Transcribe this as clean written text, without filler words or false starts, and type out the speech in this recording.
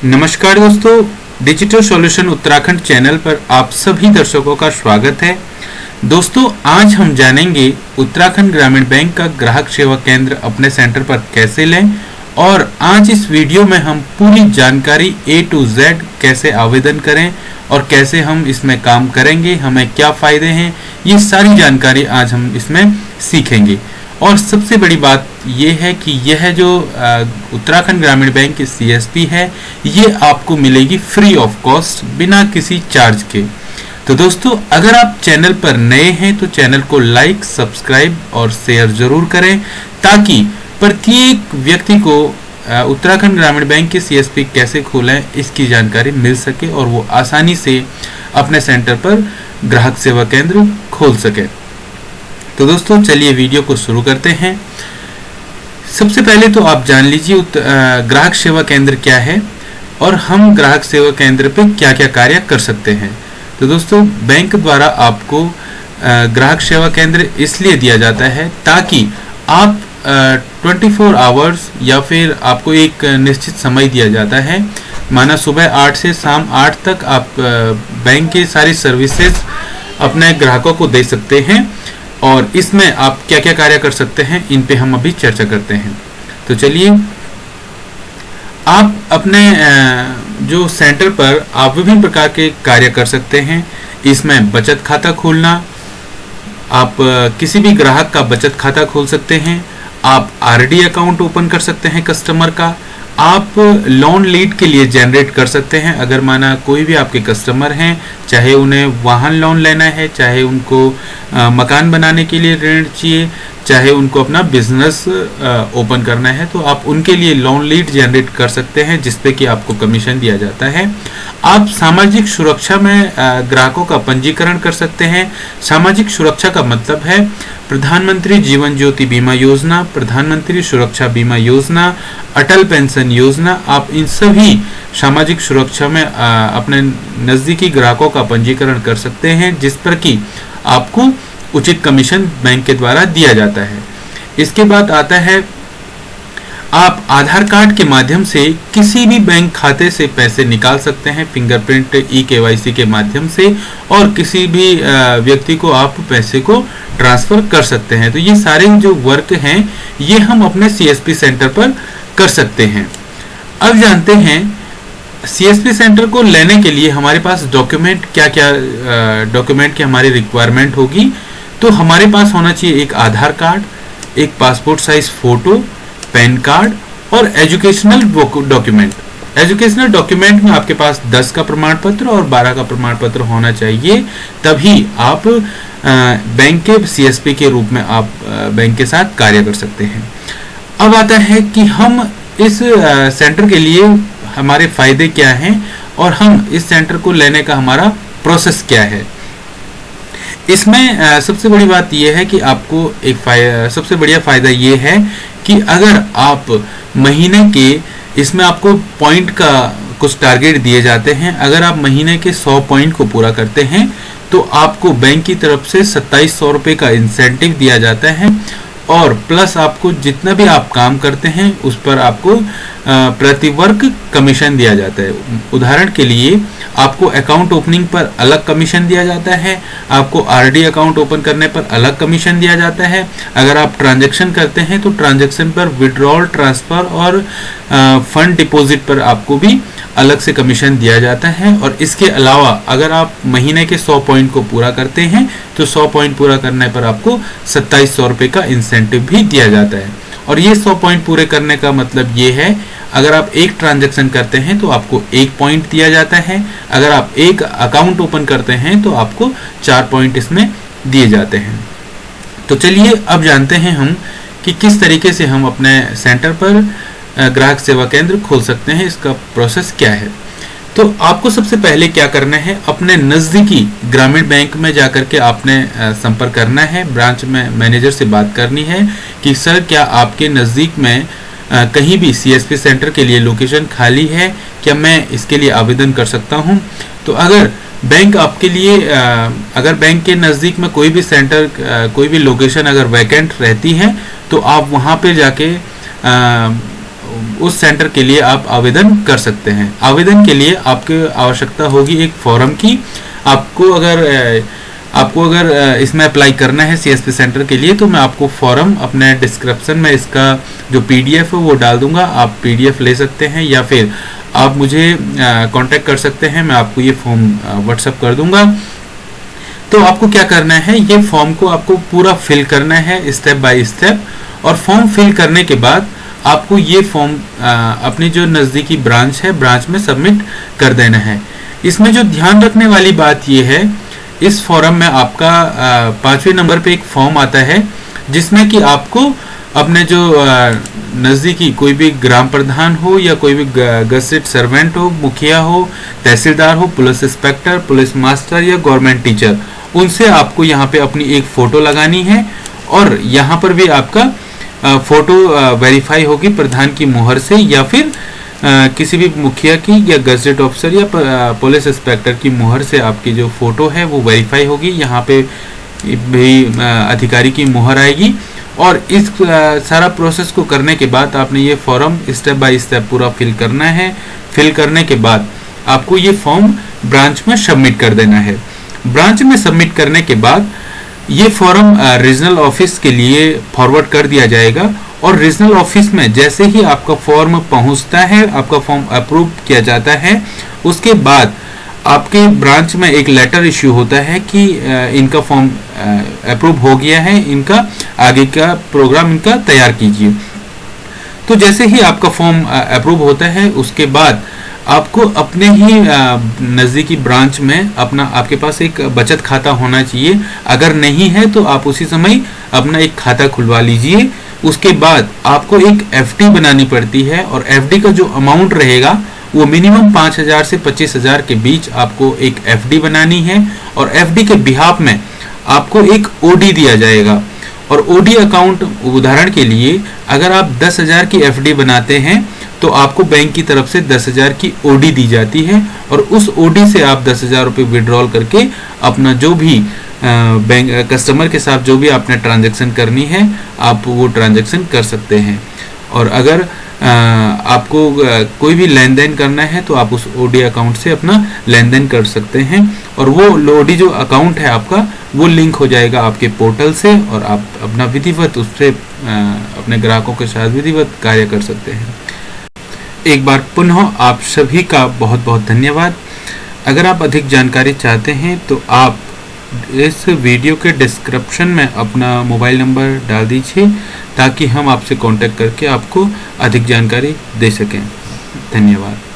नमस्कार दोस्तों, digital solution Uttarakhand channel पर आप सभी दर्शकों का स्वागत है। दोस्तों, आज हम जानेंगे उत्तराखंड ग्रामीण बैंक का ग्राहक सेवा केंद्र अपने सेंटर पर कैसे लें और आज इस वीडियो में हम पूरी जानकारी A to Z कैसे आवेदन करें और कैसे हम इसमें काम करेंगे, हमें क्या फ़ायदे हैं, ये सारी जानकारी आज हम इसमें सीखेंगे। और सबसे बड़ी बात यह है कि यह जो उत्तराखंड ग्रामीण बैंक की CSP है, ये आपको मिलेगी फ्री ऑफ कॉस्ट, बिना किसी चार्ज के। तो दोस्तों, अगर आप चैनल पर नए हैं तो चैनल को लाइक, सब्सक्राइब और शेयर जरूर करें ताकि प्रत्येक व्यक्ति को उत्तराखंड ग्रामीण बैंक की CSP कैसे खोलें इसकी जानकारी मिल सके और वो आसानी से अपने सेंटर पर ग्राहक सेवा केंद्र खोल सके। तो दोस्तों, चलिए वीडियो को शुरू करते हैं। सबसे पहले तो आप जान लीजिए ग्राहक सेवा केंद्र क्या है और हम ग्राहक सेवा केंद्र पे क्या क्या कार्य कर सकते हैं। तो दोस्तों, बैंक द्वारा आपको ग्राहक सेवा केंद्र इसलिए दिया जाता है ताकि आप 24 आवर्स या फिर आपको एक निश्चित समय दिया जाता है, माना सुबह 8 से शाम 8 तक आप बैंक की सारी सर्विसेज अपने ग्राहकों को दे सकते हैं। और इसमें आप क्या क्या कार्य कर सकते हैं, इन पे हम अभी चर्चा करते हैं। तो चलिए, आप अपने जो सेंटर पर आप विभिन्न प्रकार के कार्य कर सकते हैं। इसमें बचत खाता खोलना, आप किसी भी ग्राहक का बचत खाता खोल सकते हैं। आप RD अकाउंट ओपन कर सकते हैं कस्टमर का। आप लोन लीड के लिए जनरेट कर सकते हैं। अगर माना कोई भी आपके कस्टमर हैं, चाहे उन्हें वाहन लोन लेना है, चाहे उनको मकान बनाने के लिए ऋण चाहिए, चाहे उनको अपना बिजनेस ओपन करना है, तो आप उनके लिए लोन लीड जनरेट कर सकते हैं जिसपे कि आपको कमीशन दिया जाता है। आप सामाजिक सुरक्षा में ग्राहकों का पंजीकरण कर सकते हैं। सामाजिक सुरक्षा का मतलब है प्रधानमंत्री जीवन ज्योति बीमा योजना, प्रधानमंत्री सुरक्षा बीमा योजना, अटल पेंशन योजना। आप इन सभी सामाजिक सुरक्षा में अपने नज़दीकी ग्राहकों का पंजीकरण कर सकते हैं जिस पर कि आपको उचित कमीशन बैंक के द्वारा दिया जाता है। इसके बाद आता है, आप आधार कार्ड के माध्यम से किसी भी बैंक खाते से पैसे निकाल सकते हैं फिंगरप्रिंट eKYC के माध्यम से, और किसी भी व्यक्ति को आप पैसे को ट्रांसफर कर सकते हैं। तो ये सारे जो वर्क हैं ये हम अपने CSP सेंटर पर कर सकते हैं। अब जानते हैं CSP सेंटर को लेने के लिए हमारे पास डॉक्यूमेंट क्या क्या डॉक्यूमेंट की हमारी रिक्वायरमेंट होगी। तो हमारे पास होना चाहिए एक आधार कार्ड, एक passport size photo, pan card और एजुकेशनल डॉक्यूमेंट। एजुकेशनल डॉक्यूमेंट में आपके पास 10 का प्रमाण पत्र और 12 का प्रमाण पत्र होना चाहिए, तभी आप बैंक के CSP के रूप में आप बैंक के साथ कार्य कर सकते हैं। अब आता है कि हम इस सेंटर के लिए हमारे फायदे क्या हैं और हम इस सेंटर को लेने का हमारा प्रोसेस क्या है। इसमें सबसे बड़ी बात यह है कि आपको एक सबसे बढ़िया फायदा ये है कि अगर आप महीने के, इसमें आपको पॉइंट का कुछ टारगेट दिए जाते हैं। अगर आप महीने के 100 पॉइंट को पूरा करते हैं तो आपको बैंक की तरफ से 2700 रुपये का इंसेंटिव दिया जाता है और प्लस आपको जितना भी आप काम करते हैं उस पर आपको प्रति वर्ग कमीशन दिया जाता है। उदाहरण के लिए, आपको अकाउंट ओपनिंग पर अलग कमीशन दिया जाता है, आपको RD अकाउंट ओपन करने पर अलग कमीशन दिया जाता है। अगर आप ट्रांजैक्शन करते हैं तो ट्रांजैक्शन पर विड्रॉल, ट्रांसफ़र और फंड डिपॉजिट पर आपको भी अलग से कमीशन दिया जाता है। और इसके अलावा अगर आप महीने के 100 पॉइंट को पूरा करते हैं तो 100 पॉइंट पूरा करने पर आपको 2700 रुपये का इंसेंटिव भी दिया जाता है। और ये 100 पॉइंट पूरे करने का मतलब ये है, अगर आप एक ट्रांजैक्शन करते हैं तो आपको 1 पॉइंट दिया जाता है, अगर आप एक अकाउंट ओपन करते हैं तो आपको 4 पॉइंट इसमें दिए जाते हैं। तो चलिए, अब जानते हैं हम कि किस तरीके से हम अपने सेंटर पर ग्राहक सेवा केंद्र खोल सकते हैं, इसका प्रोसेस क्या है। तो आपको सबसे पहले क्या करना है, अपने नज़दीकी ग्रामीण बैंक में जाकर के आपने संपर्क करना है, ब्रांच में मैनेजर से बात करनी है कि सर, क्या आपके नज़दीक में कहीं भी CSP सेंटर के लिए लोकेशन खाली है, क्या मैं इसके लिए आवेदन कर सकता हूं। तो अगर बैंक आपके लिए अगर बैंक के नज़दीक में कोई भी सेंटर, कोई भी लोकेशन अगर वैकेंट रहती है तो आप वहां पे जाके उस सेंटर के लिए आप आवेदन कर सकते हैं। आवेदन के लिए आपकी आवश्यकता होगी एक फॉर्म की। आपको अगर इसमें अप्लाई करना है सीएसपी सेंटर के लिए, तो मैं आपको फॉर्म अपने डिस्क्रिप्शन में इसका जो पीडीएफ है वो डाल दूंगा। आप पीडीएफ ले सकते हैं या फिर आप मुझे कांटेक्ट कर सकते हैं, मैं आपको ये फॉर्म व्हाट्सएप कर दूंगा। तो आपको क्या करना है, ये फॉर्म को आपको पूरा फिल करना है स्टेप बाय स्टेप, और फॉर्म फिल करने के बाद आपको ये फॉर्म अपनी जो नज़दीकी ब्रांच है, ब्रांच में सबमिट कर देना है। इसमें जो ध्यान रखने वाली बात ये है, इस फॉर्म में आपका 5वें नंबर पे एक फॉर्म आता है जिसमें कि आपको अपने जो नज़दीकी कोई भी ग्राम प्रधान हो या कोई भी गजेटेड सर्वेंट हो, मुखिया हो, तहसीलदार हो, पुलिस इंस्पेक्टर, पुलिस मास्टर या गवर्नमेंट टीचर, उनसे आपको यहाँ पे अपनी एक फ़ोटो लगानी है। और यहाँ पर भी आपका फ़ोटो वेरीफाई होगी प्रधान की मुहर से या फिर किसी भी मुखिया की या गजेट ऑफिसर या पुलिस इंस्पेक्टर की मुहर से आपकी जो फ़ोटो है वो वेरीफाई होगी। यहाँ पे भी अधिकारी की मुहर आएगी। और इस सारा प्रोसेस को करने के बाद आपने ये फॉर्म स्टेप बाय स्टेप पूरा फिल करना है। फिल करने के बाद आपको ये फॉर्म ब्रांच में सबमिट कर देना है। ब्रांच में सबमिट करने के बाद ये फॉर्म रीजनल ऑफिस के लिए फॉरवर्ड कर दिया जाएगा, और रीजनल ऑफिस में जैसे ही आपका फॉर्म पहुंचता है, आपका फॉर्म अप्रूव किया जाता है, उसके बाद आपके ब्रांच में एक लेटर इश्यू होता है कि इनका फॉर्म अप्रूव हो गया है, इनका आगे का प्रोग्राम इनका तैयार कीजिए। तो जैसे ही आपका फॉर्म अप्रूव होता है, उसके बाद आपको अपने ही नज़दीकी ब्रांच में आपके पास एक बचत खाता होना चाहिए। अगर नहीं है तो आप उसी समय अपना एक खाता खुलवा लीजिए। उसके बाद आपको एक एफडी बनानी पड़ती है, और एफडी का जो अमाउंट रहेगा वो मिनिमम 5,000 से 25,000 के बीच आपको एक एफडी बनानी है। और एफडी के बिहाफ में आपको एक ओडी दिया जाएगा। और ओडी अकाउंट, उदाहरण के लिए अगर आप 10,000 की एफडी बनाते हैं तो आपको बैंक की तरफ से 10,000 की ओडी दी जाती है, और उस ओडी से आप 10,000 रुपये विड्रॉल करके अपना जो भी बैंक कस्टमर के साथ जो भी आपने ट्रांजैक्शन करनी है, आप वो ट्रांजैक्शन कर सकते हैं। और अगर आपको कोई भी लेन देन करना है तो आप उस ओडी अकाउंट से अपना लेन देन कर सकते हैं, और वो ओडी जो अकाउंट है आपका, वो लिंक हो जाएगा आपके पोर्टल से, और आप अपना विधिवत उससे अपने ग्राहकों के साथ विधिवत कार्य कर सकते हैं। एक बार पुनः आप सभी का बहुत बहुत धन्यवाद। अगर आप अधिक जानकारी चाहते हैं तो आप इस वीडियो के डिस्क्रिप्शन में अपना मोबाइल नंबर डाल दीजिए, ताकि हम आपसे कांटेक्ट करके आपको अधिक जानकारी दे सकें। धन्यवाद।